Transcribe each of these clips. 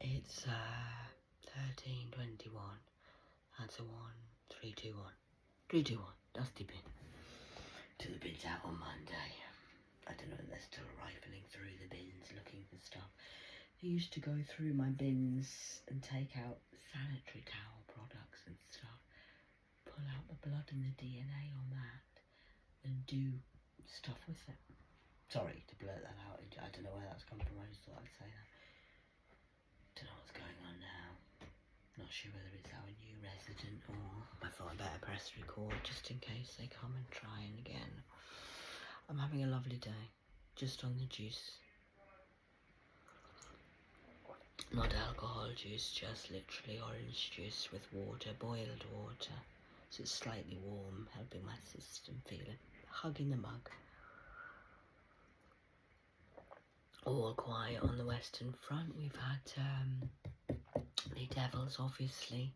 It's 13:21. That's a 1, 3, 2, 1. 3, 2, 1. Dusty bin. To the bins out on Monday. I don't know if they're still rifling through the bins looking for stuff. I used to go through my bins and take out sanitary towel products and stuff, pull out the blood and the DNA on that, and do stuff with it. Sorry to blurt that out. I don't know where that's come from. I just thought I'd say that. Don't know what's going on now. Not sure whether it's our new resident or I thought I'd better press record just in case they come and try and again. I'm having a lovely day, just on the juice. Not alcohol juice, just literally orange juice with water, boiled water. So it's slightly warm, helping my system feel it. Hugging the mug. All quiet on the Western Front. We've had the Devils obviously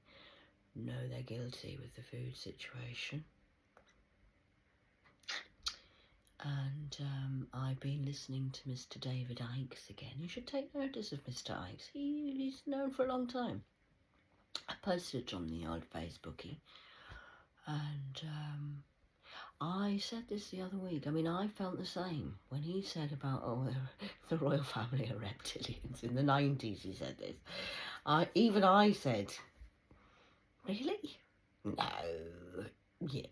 know they're guilty with the food situation. And I've been listening to Mr. David Ikes again. You should take notice of Mr. Ikes. He's known for a long time. I posted it on the old Facebookie. And I said this the other week. I mean, I felt the same when he said about, the royal family are reptilians. In the 90s he said this. Even I said, really? No. Yeah.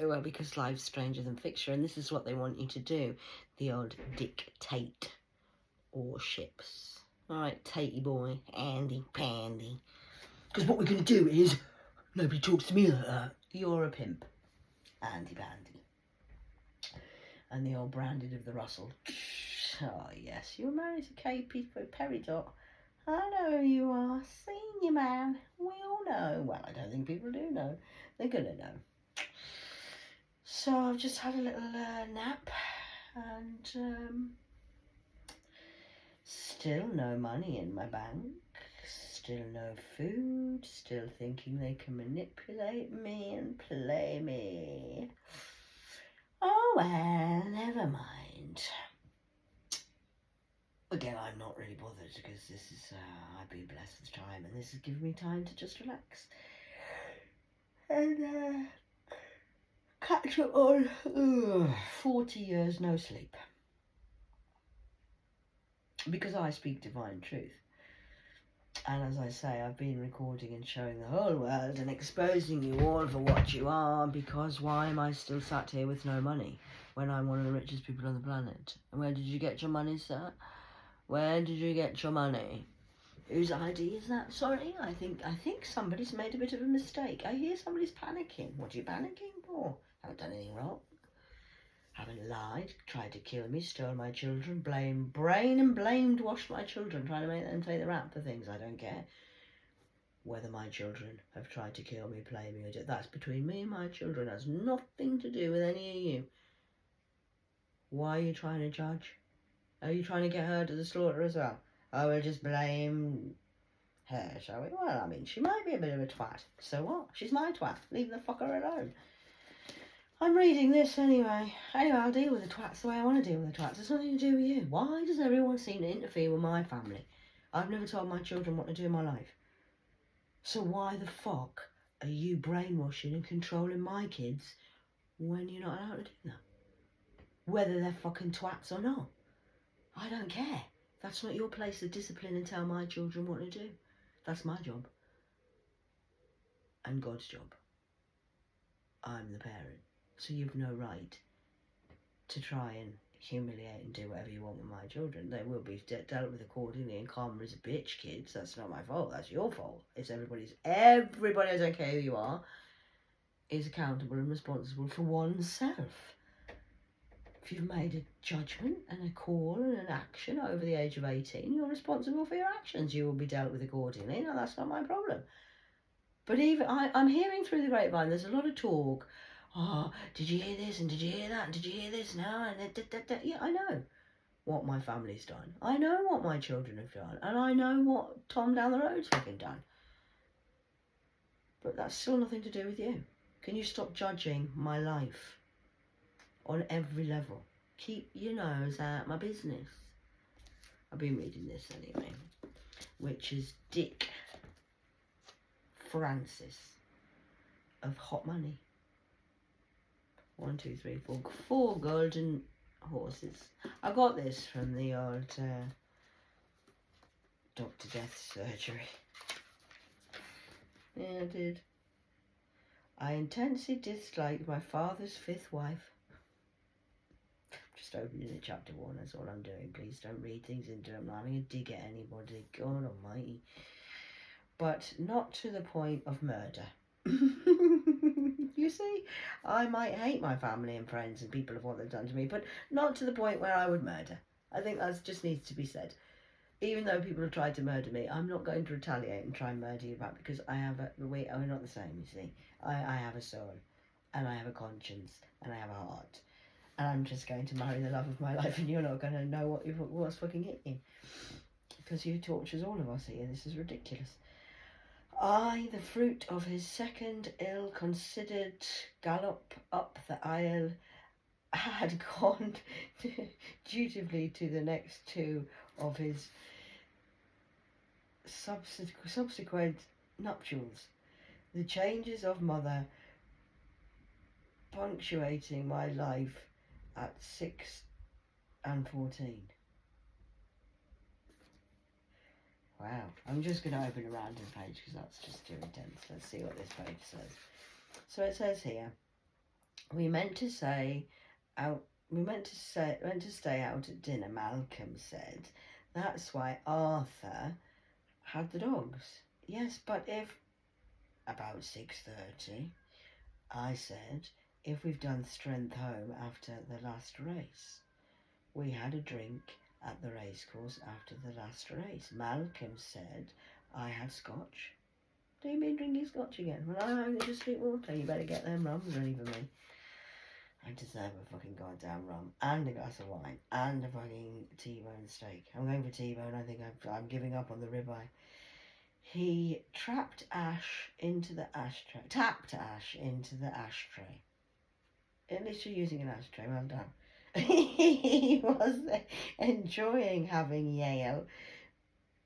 Well, because life's stranger than fiction, and this is what they want you to do. The old dictate or ships. Alright, tatey boy, Andy Pandy. Because what we're going to do is, nobody talks to me like that. You're a pimp. Andy Pandy. And the old Branded of the Russell. Oh, yes, you're married to KP Peridot. I know who you are. Senior man. We all know. Well, I don't think people do know. They're going to know. So I've just had a little nap and still no money in my bank, still no food, still thinking they can manipulate me and play me. Oh well, never mind. Again, I'm not really bothered because this is, I've been blessed with time and this has given me time to just relax. And catch up on 40 years no sleep. Because I speak divine truth. And as I say, I've been recording and showing the whole world and exposing you all for what you are, because why am I still sat here with no money when I'm one of the richest people on the planet? And where did you get your money, sir? Where did you get your money? Whose idea is that? Sorry, I think somebody's made a bit of a mistake. I hear somebody's panicking. What are you panicking for? I haven't done anything wrong. Haven't lied, tried to kill me, stole my children, blamed, washed my children, trying to make them take the rap for things. I don't care whether my children have tried to kill me, play me, or do. That's between me and my children. It has nothing to do with any of you. Why are you trying to judge? Are you trying to get her to the slaughter as well? Oh, we'll just blame her, shall we? Well, I mean, she might be a bit of a twat. So what? She's my twat. Leave the fucker alone. I'm reading this anyway. Anyway, I'll deal with the twats the way I want to deal with the twats. It's nothing to do with you. Why does everyone seem to interfere with my family? I've never told my children what to do in my life. So why the fuck are you brainwashing and controlling my kids when you're not allowed to do that? Whether they're fucking twats or not. I don't care. That's not your place to discipline and tell my children what to do. That's my job. And God's job. I'm the parent. So you've no right to try and humiliate and do whatever you want with my children. They will be dealt with accordingly, and karma is a bitch, kids. That's not my fault. That's your fault. It's everybody, I don't care who you are, is accountable and responsible for oneself. If you've made a judgment and a call and an action over the age of 18, you're responsible for your actions. You will be dealt with accordingly. No, that's not my problem. But even I'm hearing through the grapevine, there's a lot of talk. Oh, did you hear this and did you hear that and did you hear this now? And yeah, I know what my family's done. I know what my children have done. And I know what Tom down the road's fucking done. But that's still nothing to do with you. Can you stop judging my life on every level? Keep your nose out my business. I've been reading this anyway, which is Dick Francis of Hot Money. 1, 2, 3, 4. 4 golden horses. I got this from the old Dr. Death surgery. Yeah, I did. I intensely disliked my father's 5th wife. Just opening the chapter 1, that's all I'm doing. Please don't read things into it. I'm not having a dig at anybody. God almighty. But not to the point of murder. You see, I might hate my family and friends and people of what they've done to me, but not to the point where I would murder. I think that just needs to be said. Even though people have tried to murder me, I'm not going to retaliate and try and murder you back, because I have we're not the same, you see. I have a soul, and I have a conscience, and I have a heart. And I'm just going to marry the love of my life, and you're not going to know what's fucking hit you. Because you tortures all of us here. This is ridiculous. I, the fruit of his second ill-considered gallop up the aisle, had gone dutifully to the next 2 of his subsequent nuptials. The changes of mother punctuating my life at 6 and 14. Wow. I'm just going to open a random page because that's just too intense. Let's see what this page says. So it says here, we meant to stay out at dinner, Malcolm said. That's why Arthur had the dogs. Yes, but if... About 6:30, I said, if we've done strength home after the last race. We had a drink at the racecourse after the last race. Malcolm said I had scotch. Do you mean drinking scotch again? Well, I only just drink water. You better get them rums ready for me. I deserve a fucking goddamn rum and a glass of wine and a fucking T-bone steak. I'm going for T-bone. I think I'm giving up on the ribeye. He tapped ash into the ashtray. At least you're using an ashtray. Well done. He was enjoying having Yale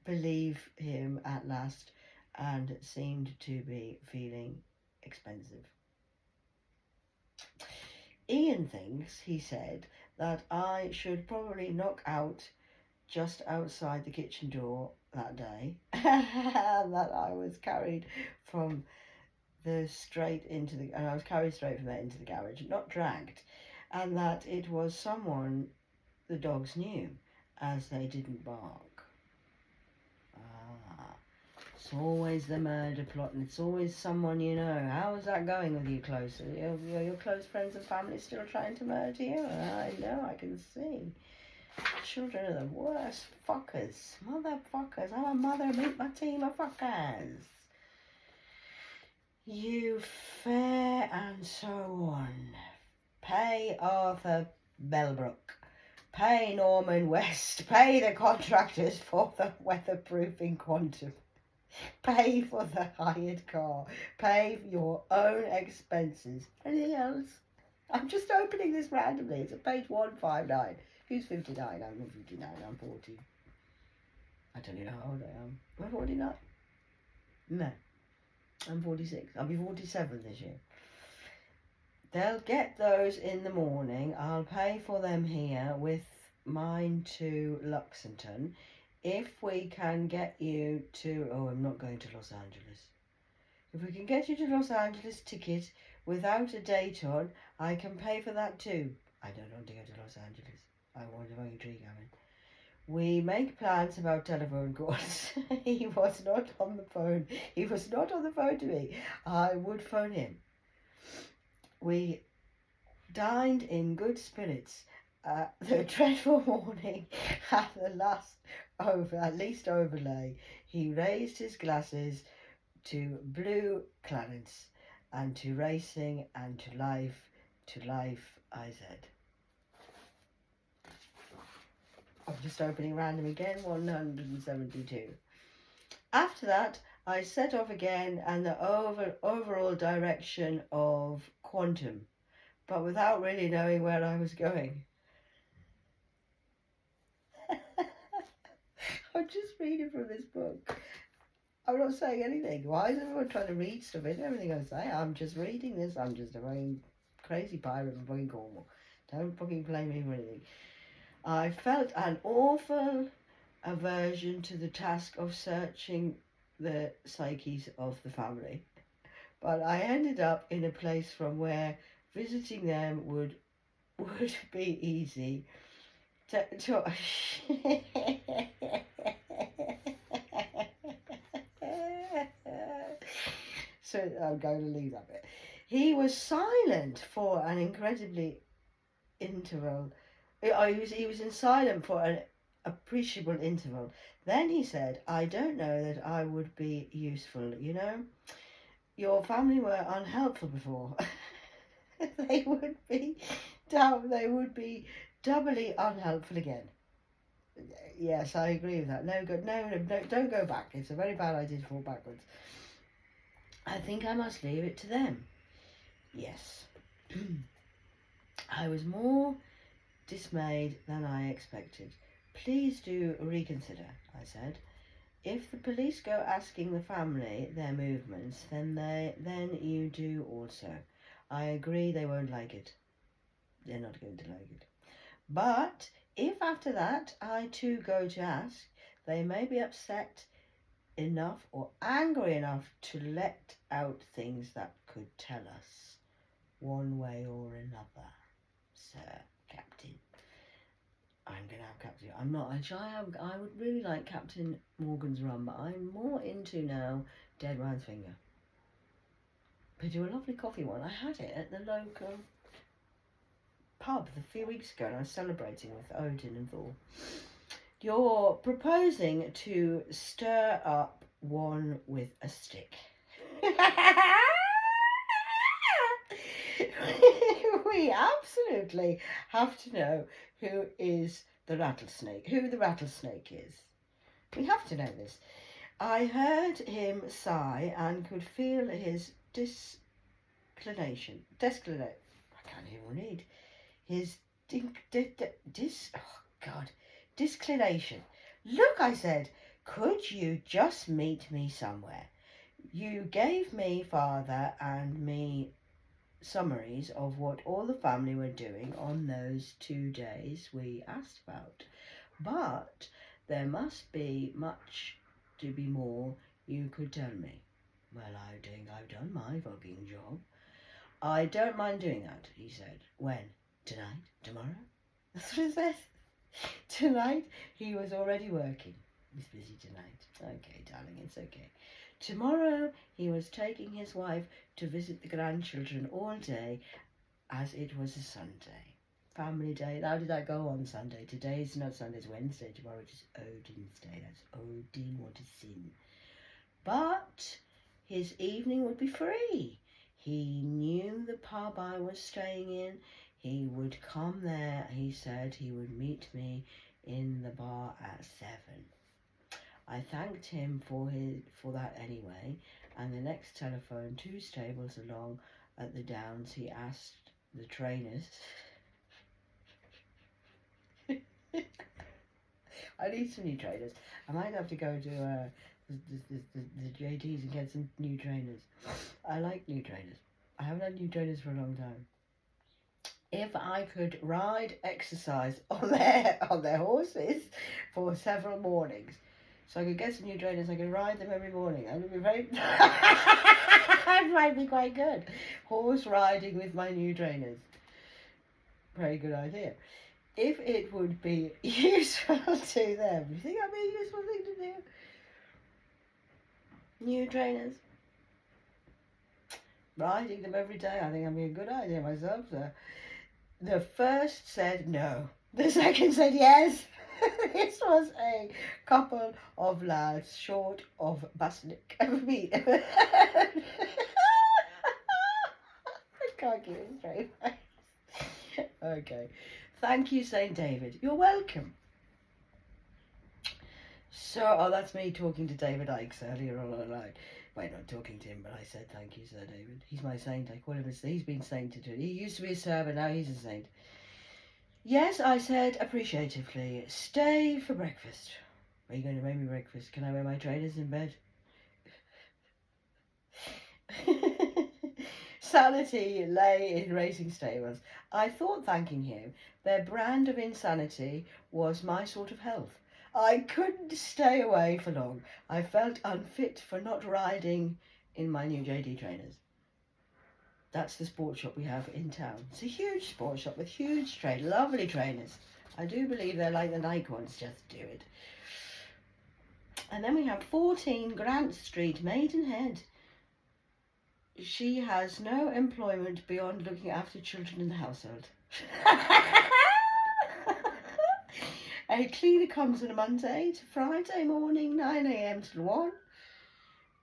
believe him at last, and seemed to be feeling expensive. Ian thinks, he said, that I should probably knock out just outside the kitchen door that day, and that I was carried from straight from there into the garage, not dragged, and that it was someone the dogs knew, as they didn't bark. It's always the murder plot, and it's always someone you know. How is that going with you close? Are your close friends and family still trying to murder you? I know, I can see. Children are the worst fuckers. Motherfuckers. I'm a mother, meet my team of fuckers. You fair and so on. Pay Arthur Bellbrook. Pay Norman West. Pay the contractors for the weatherproofing Quantum. Pay for the hired car. Pay for your own expenses. Anything else? I'm just opening this randomly. It's at page 159. Who's 59? I'm not 59. I'm 40. I don't even know how old I am. Am I 49? No. I'm 46. I'll be 47 this year. They'll get those in the morning. I'll pay for them here with mine to Luxington. If we can get you to... Oh, I'm not going to Los Angeles. If we can get you to Los Angeles ticket without a date on, I can pay for that too. I don't want to go to Los Angeles. I want a fucking tree going. We make plans about telephone calls. He was not on the phone. He was not on the phone to me. I would phone him. We dined in good spirits. The dreadful morning at least overlay. He raised his glasses to blue Clarence, and to racing, and to life, I said. I'm just opening random again, 172. After that, I set off again and the overall direction of Quantum, but without really knowing where I was going. I'm just reading from this book. I'm not saying anything. Why is everyone trying to read stuff into everything I say? I'm just reading this. I'm just a very crazy pirate from fucking Cornwall. Don't fucking blame me for anything. I felt an awful aversion to the task of searching the psyches of the family, but I ended up in a place from where visiting them would be easy. So I'm going to leave that bit. He was silent for an incredibly interval. He was in silent for an appreciable interval. Then he said, "I don't know that I would be useful, you know. Your family were unhelpful before." They would be doubly unhelpful again. Yes, I agree with that. No, don't go back. It's a very bad idea to fall backwards. I think I must leave it to them. Yes. I was more dismayed than I expected. Please do reconsider, I said. If the police go asking the family their movements, then you do also. I agree they won't like it. They're not going to like it. But if after that I too go to ask, they may be upset enough or angry enough to let out things that could tell us one way or another, Sir Captain. I'm going to have Captain. I'm not. I would really like Captain Morgan's rum, but I'm more into now Dead Man's Finger. They do a lovely coffee one. I had it at the local pub a few weeks ago and I was celebrating with Odin and Thor. You're proposing to stir up one with a stick. We absolutely have to know who the rattlesnake is. We have to know this. I heard him sigh and could feel his disclination. I can't even read. His disclination. Look, I said, could you just meet me somewhere? You gave me, father, and me summaries of what all the family were doing on those 2 days we asked about. But there must be much to be more you could tell me. Well, I think I've done my fucking job. I don't mind doing that, he said. When? Tonight? Tomorrow? That's what it says. Tonight he was already working. He's busy tonight. Okay, darling, it's okay. Tomorrow he was taking his wife to visit the grandchildren all day, as it was a Sunday. Family day. How did that go on Sunday? Today's not Sunday, it's Wednesday. Tomorrow it is Odin's day. That's Odin, what a sin. But his evening would be free. He knew the pub I was staying in. He would come there. He said he would meet me in the bar at 7. I thanked him for that anyway, and the next telephone 2 stables along at the Downs, he asked the trainers. I need some new trainers. I might have to go to the JTs and get some new trainers. I like new trainers. I haven't had new trainers for a long time. If I could exercise on their horses for several mornings, so I could get some new trainers, I could ride them every morning. That would be very. That might be quite good. Horse riding with my new trainers. Very good idea. If it would be useful to them, do you think that'd be a useful thing to do? New trainers. Riding them every day, I think that'd be a good idea myself, sir. The first said no. The second said yes. This was a couple of lads short of Basilic. I can't keep it straight. Okay. Thank you, St. David. You're welcome. So, that's me talking to David Ikes earlier on online. Wait, not talking to him, but I said thank you, Sir David. He's my saint. I call him he's been sainted. He used to be a sir, but now he's a saint. Yes, I said appreciatively. Stay for breakfast. Are you going to make me breakfast? Can I wear my trainers in bed? Sanity lay in racing stables. I thought, thanking him, their brand of insanity was my sort of health. I couldn't stay away for long. I felt unfit for not riding in my new JD trainers. That's the sports shop we have in town. It's a huge sports shop with huge lovely trainers. I do believe they're like the Nike ones, just do it. And then we have 14 Grant Street, Maidenhead. She has no employment beyond looking after children in the household. A cleaner comes on a Monday to Friday morning, 9 a.m. till 1.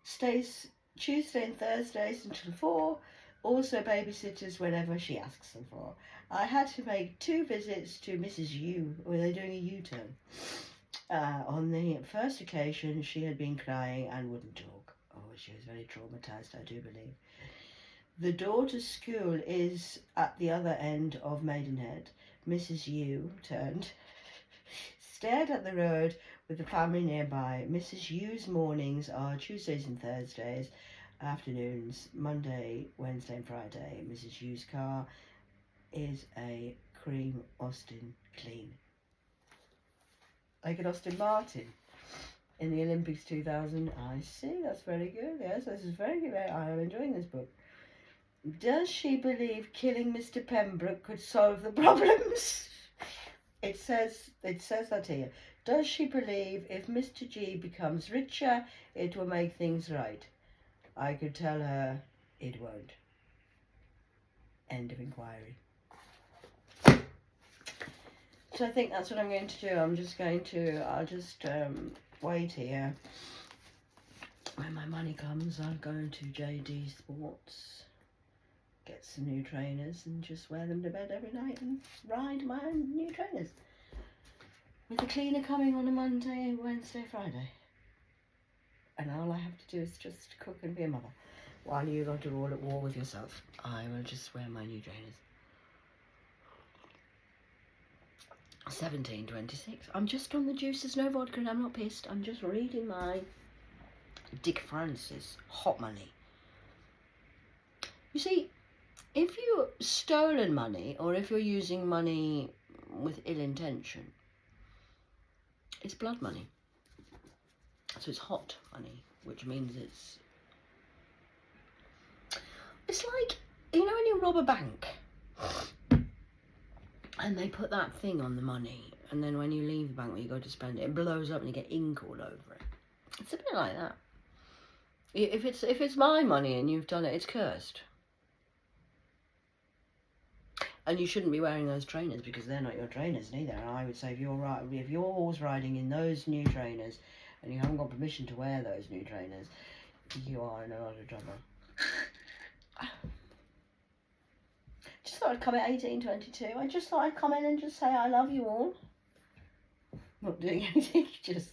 Stays Tuesday and Thursdays until 4. Also babysitters whenever she asks them for. I had to make 2 visits to Mrs. Yu, where they're doing a U-turn. On the first occasion, she had been crying and wouldn't talk. Oh, she was very traumatised, I do believe. The daughter's school is at the other end of Maidenhead. Mrs. Yu turned, stared at the road with the family nearby. Mrs. Yu's mornings are Tuesdays and Thursdays, afternoons, Monday, Wednesday and Friday. Mrs. Yu's car is a cream Austin Clean. Like an Aston Martin in the Olympics 2000. I see, that's very good. Yes, this is very good. I am enjoying this book. Does she believe killing Mr. Pembroke could solve the problems? It says that here. Does she believe if Mr. G becomes richer, it will make things right? I could tell her it won't. End of inquiry. So I think that's what I'm going to do. I'll just wait here. When my money comes, I'll go to JD Sports, get some new trainers and just wear them to bed every night and ride my own new trainers. With the cleaner coming on a Monday, Wednesday, Friday. And all I have to do is just cook and be a mother. While you lot are all at war with yourself, I will just wear my new trainers. 17:26. I'm just on the juice. There's no vodka and I'm not pissed. I'm just reading my Dick Francis, Hot Money. You see, if you're stolen money or if you're using money with ill intention, it's blood money. So it's hot money, which means it's like, you know when you rob a bank and they put that thing on the money, and then when you leave the bank, when you go to spend it, it blows up and you get ink all over it. It's a bit like that. If it's my money and you've done it, it's cursed. And you shouldn't be wearing those trainers because they're not your trainers neither. And I would say if you're horse riding in those new trainers and you haven't got permission to wear those new trainers, you are in a lot of trouble. Just thought I'd come at 18:22. I just thought I'd come in and just say I love you all. Not doing anything, just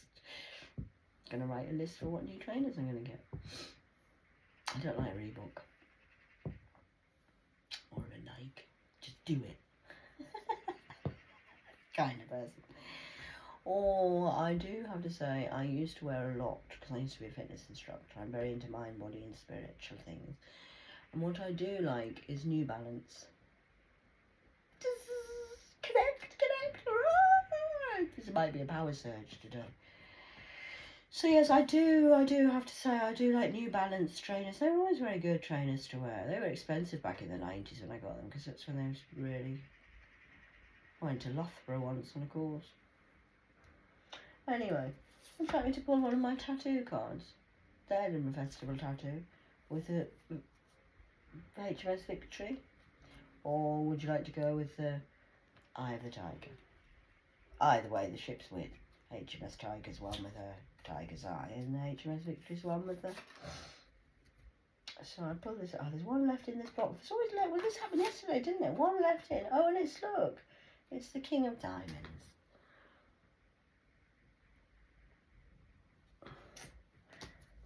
gonna write a list for what new trainers I'm gonna get. I don't like Reebok or a Nike. Just do it. Kind of person. Or I do have to say I used to wear a lot because I used to be a fitness instructor. I'm very into mind, body and spiritual things. And what I do like is New Balance. Connect. This might be a power surge today. So yes, I do have to say I do like New Balance trainers. They were always very good trainers to wear. They were expensive back in the 90s when I got them because that's when they was really... I went to Loughborough once on a course. Anyway, would you like me to pull one of my tattoo cards? The Edinburgh Festival tattoo with a HMS Victory, or would you like to go with the Eye of the Tiger? Either way, the ship's with HMS Tiger's one with a tiger's eye, and the HMS Victory's one with the... So I pull this. Oh, there's one left in this box. There's always left. Well, this happened yesterday, didn't it? One left in. Oh, and look, it's the King of Diamonds.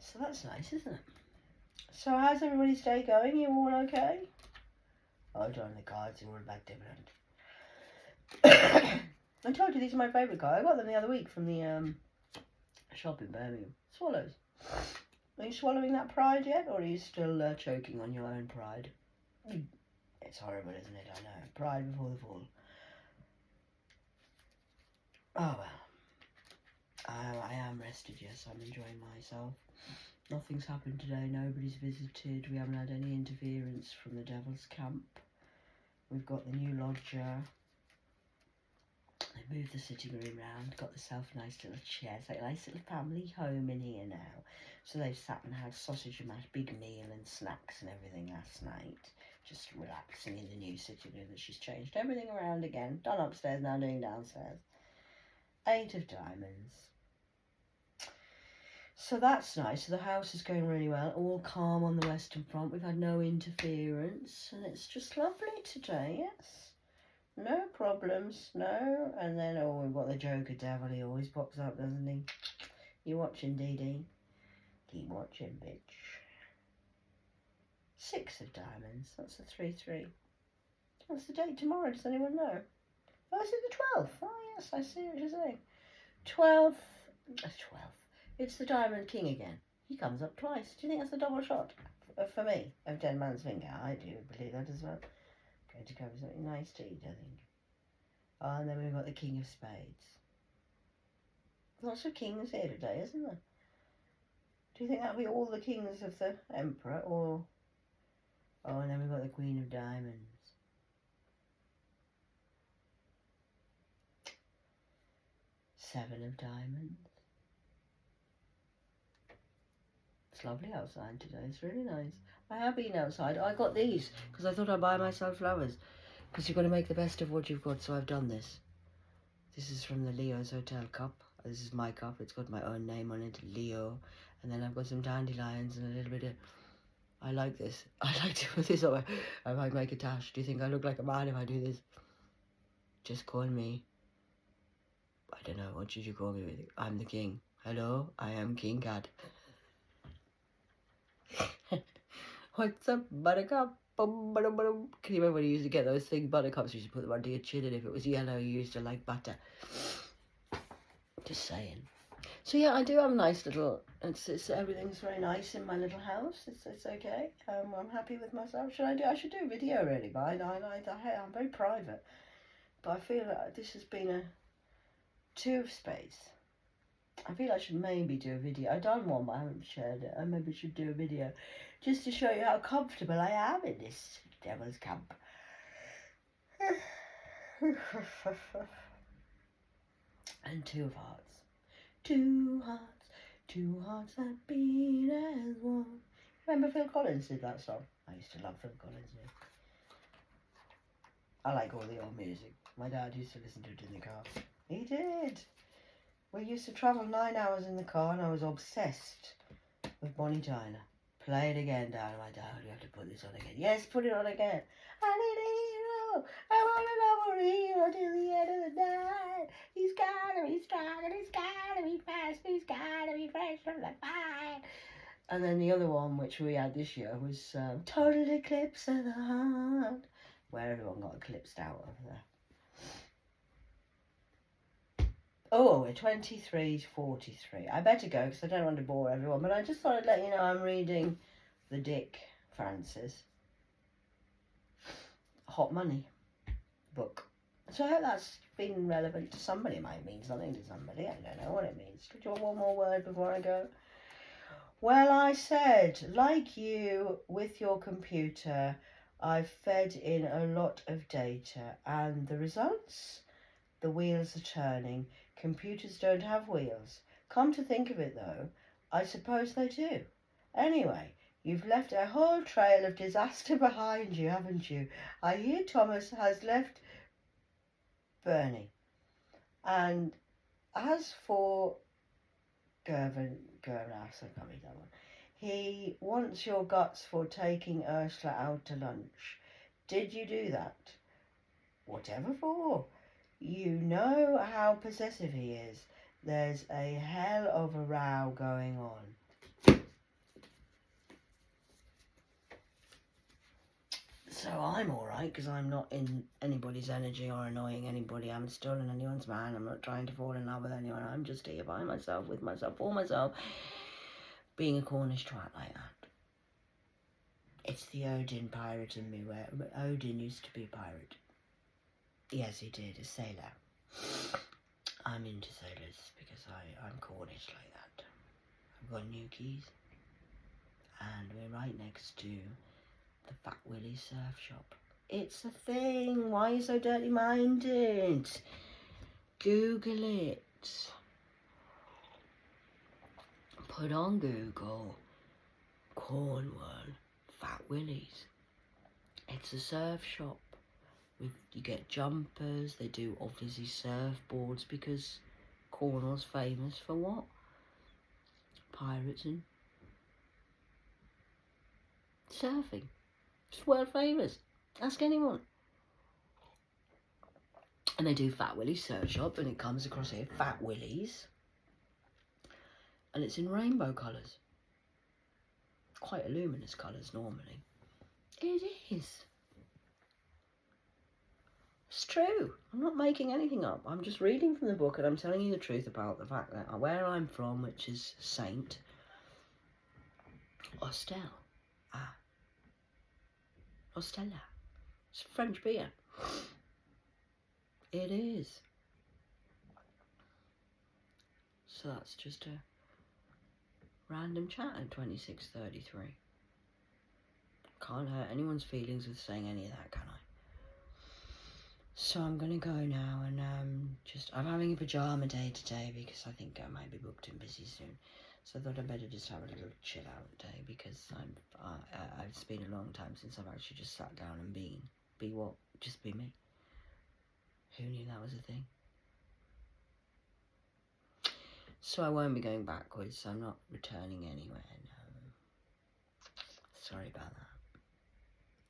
So that's nice, isn't it? So how's everybody's day going? You all okay? Oh, darn, the cards are all about different. I told you these are my favourite cards. I got them the other week from the shop in Birmingham. Swallows. Are you swallowing that pride yet, or are you still choking on your own pride? It's horrible, isn't it? I know. Pride before the fall. Oh well. I am rested, yes. I'm enjoying myself. Nothing's happened today. Nobody's visited. We haven't had any interference from the devil's camp. We've got the new lodger. They moved the sitting room round. Got themselves nice little chairs. Like a nice little family home in here now. So they've sat and had sausage and mash, big meal and snacks and everything last night. Just relaxing in the new sitting room that she's changed everything around again. Done upstairs, now doing downstairs. 8 of diamonds. So that's nice. So the house is going really well. All calm on the western front. We've had no interference. And it's just lovely today, yes. No problems, no. And then, oh, we've got the Joker devil. He always pops up, doesn't he? You watching, Dee Dee? Keep watching, bitch. 6 of diamonds. That's a 3-3. What's the date tomorrow? Does anyone know? Oh, is it the 12th? Oh, yes, I see what you're saying. 12th. 12th. It's the Diamond King again. He comes up twice. Do you think that's a double shot for me of Dead Man's Finger? I do believe that as well. Going to go for something nice to eat, I think. Oh, and then we've got the King of Spades. Lots of kings here today, isn't there? Do you think that'll be all the kings of the Emperor, or... Oh, and then we've got the Queen of Diamonds. 7 of diamonds. It's lovely outside today. It's really nice. I have been outside. I got these because I thought I'd buy myself flowers. Because you've got to make the best of what you've got, so I've done this. This is from the Leo's Hotel cup. This is my cup. It's got my own name on it, Leo. And then I've got some dandelions and a little bit of... I like this. I like to put this on. I might make a tash. Do you think I look like a man if I do this? Just call me... I don't know. What should you call me with? I'm the king. Hello, I am King Cat. What's up, buttercup? Can you remember when you used to get those thing buttercups? You used to put them under your chin, and if it was yellow, you used to like butter. Just saying. So yeah, I do have a nice little. It's everything's very nice in my little house. It's okay. I'm happy with myself. I should do a video really, but I'm very private. But I feel that this has been a 2 of spades. I feel I should maybe do a video. I've done one, but I haven't shared it. I maybe should do a video just to show you how comfortable I am in this devil's camp. And 2 of hearts. 2 hearts, 2 hearts that beat as one. Remember Phil Collins did that song? I used to love Phil Collins. Yeah. I like all the old music. My dad used to listen to it in the car. He did. We used to travel 9 hours in the car, and I was obsessed with Bonnie Tyler. Play it again, Dad. My dad, you have to put this on again. Yes, put it on again. I need a hero. I want to love a hero till the end of the night. He's gotta be strong, and he's gotta be fast, and he's gotta be fresh from the fight. And then the other one, which we had this year, was Total Eclipse of the Heart, where everyone got eclipsed out of there. Oh, we're 23 to 43. I better go because I don't want to bore everyone. But I just thought I'd let you know I'm reading the Dick Francis Hot Money book. So I hope that's been relevant to somebody. It might mean something to somebody. I don't know what it means. Do you want one more word before I go? Well, I said, like you with your computer, I've fed in a lot of data. And the results? The wheels are turning. Computers don't have wheels. Come to think of it, though, I suppose they do. Anyway, you've left a whole trail of disaster behind you, haven't you? I hear Thomas has left Bernie. And as for Gervin, I can't read that one. He wants your guts for taking Ursula out to lunch. Did you do that? Whatever for? You know how possessive he is. There's a hell of a row going on. So I'm alright because I'm not in anybody's energy or annoying anybody. I'm still in anyone's man. I'm not trying to fall in love with anyone. I'm just here by myself, with myself, for myself, being a Cornish twat like that. It's the Odin pirate in me where Odin used to be a pirate. Yes, he did, a sailor. I'm into sailors because I'm Cornish like that. I've got new keys. And we're right next to the Fat Willie Surf Shop. It's a thing. Why are you so dirty-minded? Google it. Put on Google Cornwall Fat Willie's. It's a surf shop. You get jumpers. They do obviously surfboards because Cornwall's famous for what? Pirates and surfing. It's world famous. Ask anyone. And they do Fat Willie's surf shop, and it comes across here, Fat Willie's. And it's in rainbow colours. Quite luminous colours normally. It is. It's true. I'm not making anything up. I'm just reading from the book and I'm telling you the truth about the fact that where I'm from, which is Saint Ostel. Ostella. It's French beer. It is. So that's just a random chat at 26:33. Can't hurt anyone's feelings with saying any of that, can I? So I'm gonna go now, and I'm having a pajama day today because I think I might be booked and busy soon. So I thought I'd better just have a little chill out day because it's been a long time since I've actually just sat down and be what? Just be me. Who knew that was a thing? So I won't be going backwards. I'm not returning anywhere. No. Sorry about that.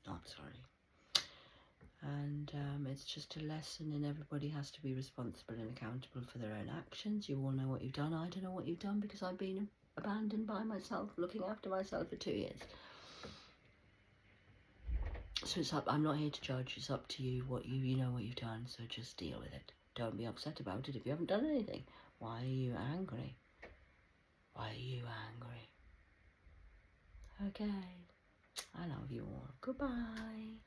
Not sorry. And it's just a lesson, and everybody has to be responsible and accountable for their own actions. You all know what you've done. I don't know what you've done because I've been abandoned by myself, looking after myself for 2 years. So it's up. I'm not here to judge. It's up to you. What you know what you've done. So just deal with it. Don't be upset about it if you haven't done anything. Why are you angry? Why are you angry? Okay. I love you all. Goodbye.